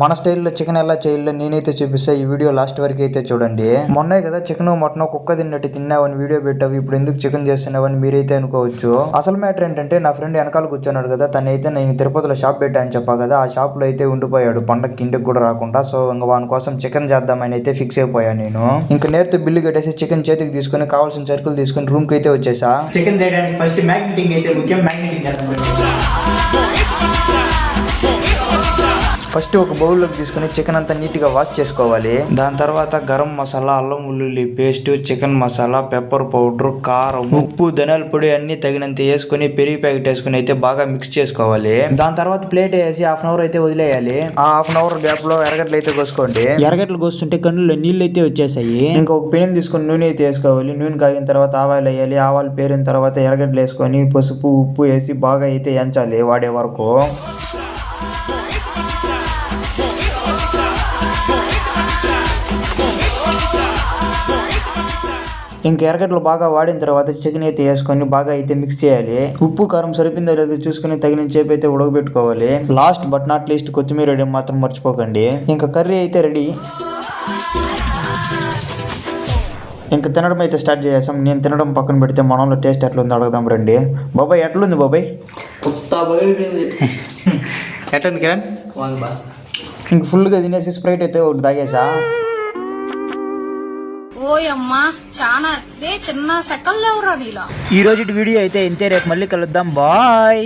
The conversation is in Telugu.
మన స్టైల్లో చికెన్ ఎలా చేయాలో నేనైతే చూపిస్తా. ఈ వీడియో లాస్ట్ వరకు అయితే చూడండి. మొన్నే కదా చికెన్ మటన్ కుక్క తిన్నట్టు తిన్నావని వీడియో పెట్టావు, ఇప్పుడు ఎందుకు చికెన్ చేస్తున్నావని మీరైతే అనుకోవచ్చు. అసలు మ్యాటర్ ఏంటంటే నా ఫ్రెండ్ వెనకాల కూర్చున్నాడు కదా, తనైతే నేను తిరుపతిలో షాప్ పెట్టాను చెప్పా కదా, ఆ షాప్ లో అయితే ఉండిపోయాడు పండగకి ఇంటికి కూడా రాకుండా. సో ఇంకా వాని కోసం చికెన్ చేద్దామని అయితే ఫిక్స్ అయిపోయాను నేను. ఇంకా నేరుతో బిల్లు కట్టేసి చికెన్ చేతికి తీసుకుని కావాల్సిన సరుకులు తీసుకుని రూమ్ కి అయితే వచ్చేసా. చికెన్ చేయడానికి ఫస్ట్ మ్యాగ్నెటింగ్ అయితే ముఖ్యం. మ్యాగ్నెటింగ్ ఫస్ట్ ఒక బౌల్లోకి తీసుకుని చికెన్ అంతా నీట్గా వాష్ చేసుకోవాలి. దాని తర్వాత గరం మసాలా, అల్లం వెల్లుల్లి paste, chicken masala, pepper powder, కారం, ఉప్పు, ధనియాల పొడి అన్ని తగినంత వేసుకుని పెరిగి ప్యాకెట్ వేసుకుని అయితే బాగా మిక్స్ చేసుకోవాలి. దాని తర్వాత ప్లేట్ వేసి హాఫ్ అన్ అవర్ అయితే వదిలేయాలి. ఆ హాఫ్ అన్ అవర్ గ్యాప్ లో ఎర్రగడ్డలు అయితే కోసుకోండి. ఎర్రగడ్డలు కోస్తుంటే కన్నుల్లో నీళ్ళు అయితే వచ్చేసాయి. ఇంకా ఒక పెనం తీసుకుని నూనె అయితే వేసుకోవాలి. నూనె కాగిన తర్వాత ఆవాలు వేయాలి. ఆవాలు పేరిన తర్వాత ఎర్రగడ్డలు వేసుకొని పసుపు ఉప్పు వేసి బాగా అయితే ఎంచాలి వాడే వరకు. ఇంకా ఎర్రగడ్డలు బాగా వాడిన తర్వాత చికెన్ అయితే వేసుకొని బాగా అయితే మిక్స్ చేయాలి. ఉప్పు కారం సరిపోయిందో లేదో చూసుకుని తగిన చేపు అయితే ఉడకబెట్టుకోవాలి. లాస్ట్ బట్ నాట్ లీస్ట్ కొత్తిమీర రెడీ మాత్రం మర్చిపోకండి. ఇంకా కర్రీ అయితే రెడీ. ఇంకా తినడం అయితే స్టార్ట్ చేసాం. నేను తినడం పక్కన పెడితే మనంలో టేస్ట్ ఎట్లుంది అడగదాం రండి. బాబాయ్ ఎట్లుంది బాబాయ్? ఎట్లుంది కిరణ్? ఇంక ఫుల్గా తినేసి స్ప్రైట్ అయితే ఒకటి తాగేసా. ఓయమ్మా చాలా చిన్న సెకండ్ ఎవరా నీలా. ఈ రోజు వీడియో అయితే ఇంతే. రేపు మళ్ళీ కలుద్దాం. బాయ్.